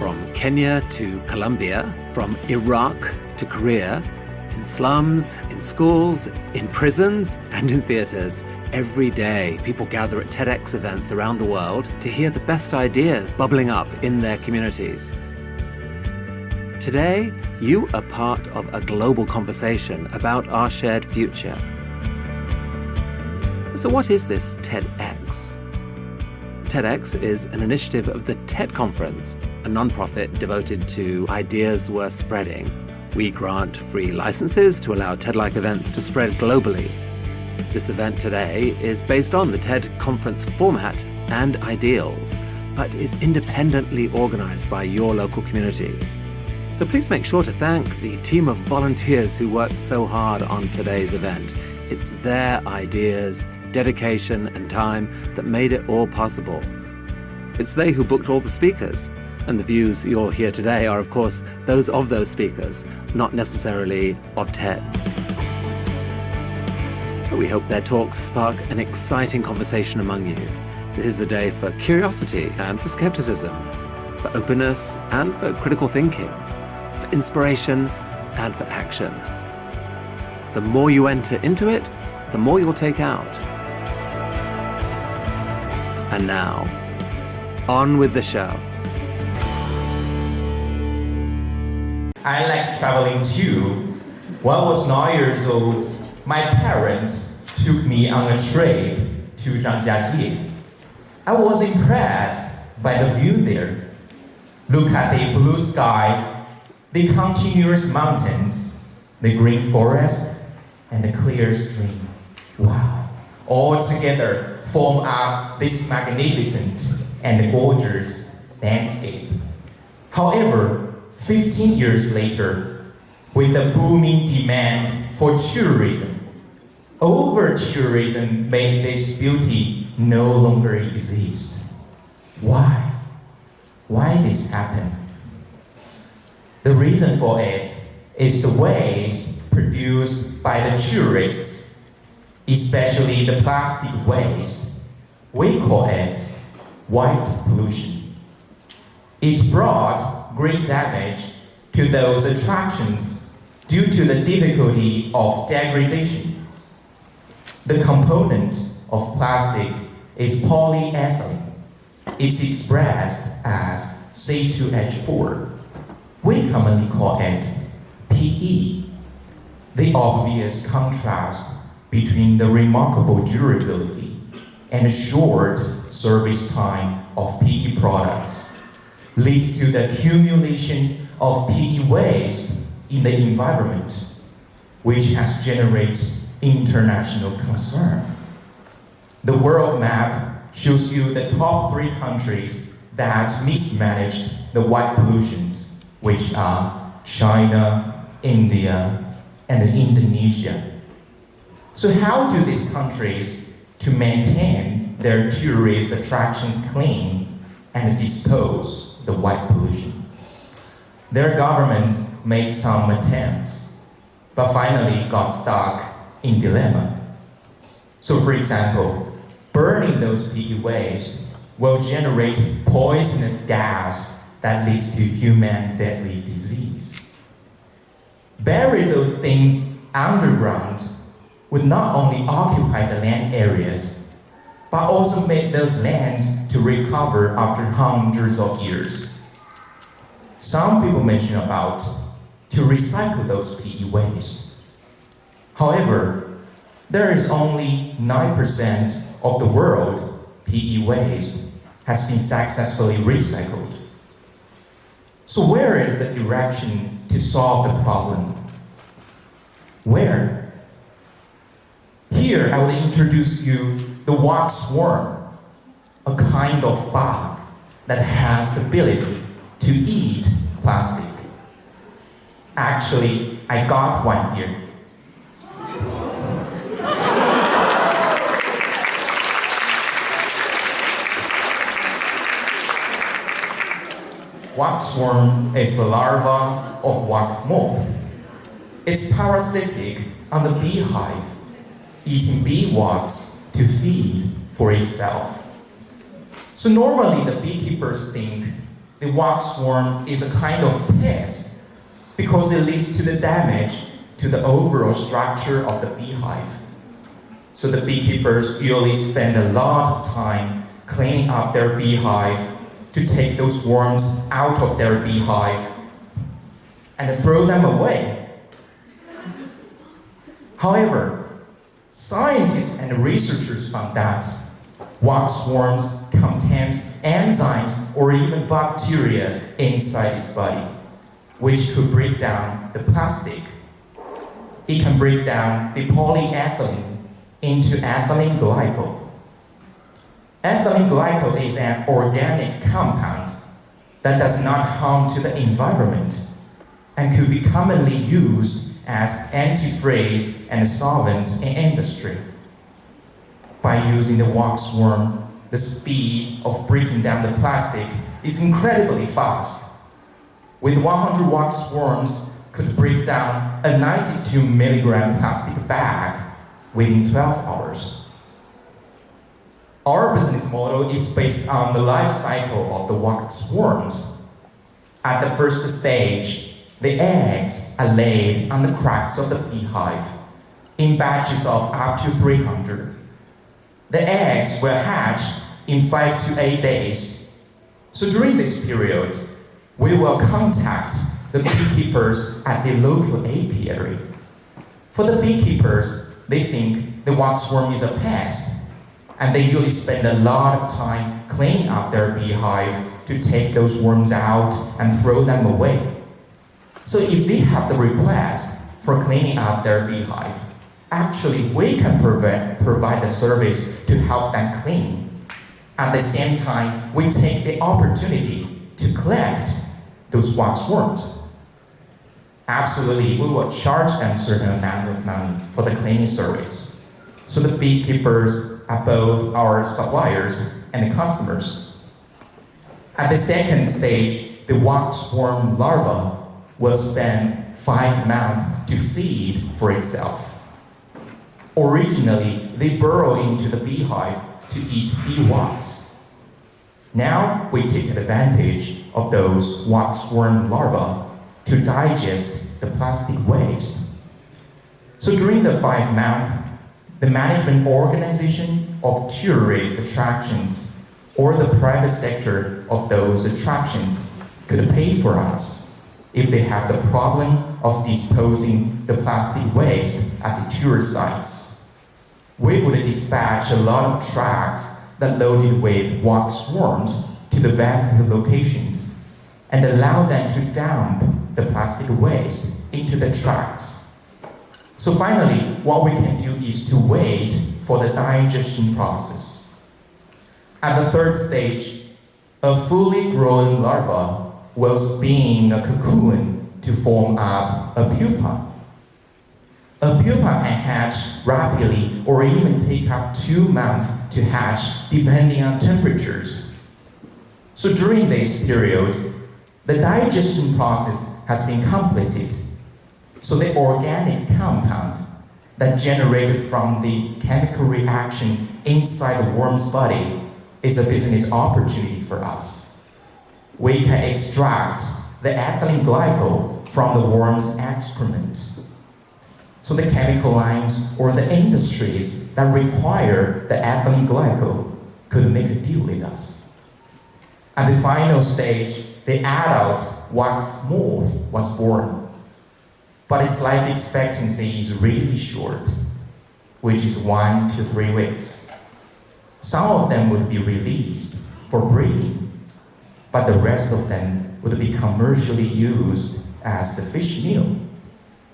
from Kenya to Colombia, from Iraq to Korea, in slums, in schools, in prisons, and in theaters. Every day, people gather at TEDx events around the world to hear the best ideas bubbling up in their communities. Today, you are part of a global conversation about our shared future. So what is this TEDx? TEDx is an initiative of the TED Conference, a nonprofit devoted to ideas worth spreading. We grant free licenses to allow TED-like events to spread globally. This event today is based on the TED Conference format and ideals, but is independently organized by your local community. So please make sure to thank the team of volunteers who worked so hard on today's event. It's their ideas, dedication, and time that made it all possible. It's they who booked all the speakers, and the views you'll hear today are, of course, those of those speakers, not necessarily of TEDs. But we hope their talks spark an exciting conversation among you. This is a day for curiosity and for skepticism, for openness and for critical thinking, for inspiration and for action. The more you enter into it, the more you'll take out. And now, on with the show. I like traveling too. When I was 9 years old, my parents took me on a trip to Zhangjiajie. I was impressed by the view there. Look at the blue sky, the continuous mountains, the green forest, and the clear stream. Wow! All together form up this magnificent and gorgeous landscape. However, 15 years later, with the booming demand for tourism, over-tourism made this beauty no longer exist. Why? Why this happened? The reason for it is the waste produced by the tourists, especially the plastic waste. We call it white pollution. It brought great damage to those attractions due to the difficulty of degradation. The component of plastic is polyethylene. It's expressed as C2H4. We commonly call it PE. The obvious contrast between the remarkable durability and short service time of PE products leads to the accumulation of PE waste in the environment, which has generated international concern. The world map shows you the top 3 countries that mismanaged the white pollutions, which are China, India, and Indonesia. So how do these countries to maintain their tourist attractions clean and dispose the white pollution? Their governments made some attempts, but finally got stuck in dilemma. So for example, burning those PE waste will generate poisonous gas that leads to human deadly disease. Bury those things underground would not only occupy the land areas, but also make those lands to recover after hundreds of years. Some people mention about to recycle those PE waste. However, there is only 9% of the world PE waste has been successfully recycled. So where is the direction to solve the problem? Where? Here I will introduce you the waxworm, a kind of bug that has the ability to eat plastic. Actually, I got one here. Waxworm is the larva of wax moth. It's parasitic on the beehive, eating bee wax to feed for itself. So normally the beekeepers think the wax worm is a kind of pest because it leads to the damage to the overall structure of the beehive. So the beekeepers usually spend a lot of time cleaning up their beehive to take those worms out of their beehive and throw them away. However, scientists and researchers found that wax worms contain enzymes or even bacteria inside its body, which could break down the plastic. It can break down the polyethylene into ethylene glycol. Ethylene glycol is an organic compound that does not harm to the environment and could be commonly used as antifreeze and solvent in industry. By using the wax worm, the speed of breaking down the plastic is incredibly fast. With 100 wax worms could break down a 92 milligram plastic bag within 12 hours. Our business model is based on the life cycle of the wax worms. At the first stage, the eggs are laid on the cracks of the beehive in batches of up to 300. The eggs will hatch in 5 to 8 days. So during this period, we will contact the beekeepers at the local apiary. For the beekeepers, they think the wax worm is a pest, and they usually spend a lot of time cleaning up their beehive to take those worms out and throw them away. So if they have the request for cleaning up their beehive, actually we can provide the service to help them clean. At the same time, we take the opportunity to collect those wax worms. Absolutely, we will charge them a certain amount of money for the cleaning service. So the beekeepers are both our suppliers and the customers. At the second stage, the wax worm larva will spend 5 months to feed for itself. Originally, they burrow into the beehive to eat bee wax. Now, we take advantage of those wax worm larvae to digest the plastic waste. So during the 5 months, the management organization of tourist attractions or the private sector of those attractions could pay for us if they have the problem of disposing the plastic waste at the tourist sites. We would dispatch a lot of trucks that loaded with wax worms to the best locations and allow them to dump the plastic waste into the trucks. So finally, what we can do is to wait for the digestion process. At the third stage, a fully grown larva will spin a cocoon to form up a pupa. A pupa can hatch rapidly or even take up 2 months to hatch depending on temperatures. So during this period, the digestion process has been completed. So the organic compound that generated from the chemical reaction inside the worm's body is a business opportunity for us. We can extract the ethylene glycol from the worm's excrement. So the chemical lines or the industries that require the ethylene glycol could make a deal with us. At the final stage, the adult wax moth was born, but its life expectancy is really short, which is 1 to 3 weeks. Some of them would be released for breeding, but the rest of them would be commercially used as the fish meal.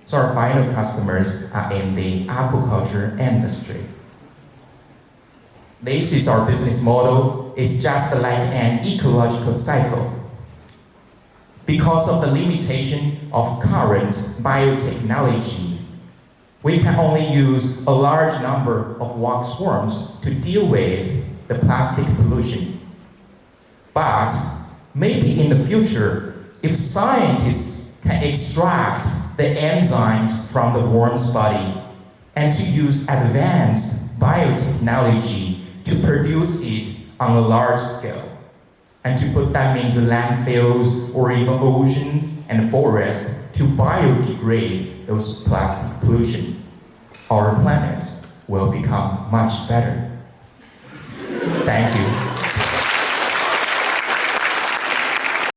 So our final customers are in the aquaculture industry. This is our business model. It's just like an ecological cycle. Because of the limitation of current biotechnology, we can only use a large number of wax worms to deal with the plastic pollution. But maybe in the future, if scientists can extract the enzymes from the worm's body and to use advanced biotechnology to produce it on a large scale, and to put them into landfills or even oceans and forests to biodegrade those plastic pollution, our planet will become much better. Thank you.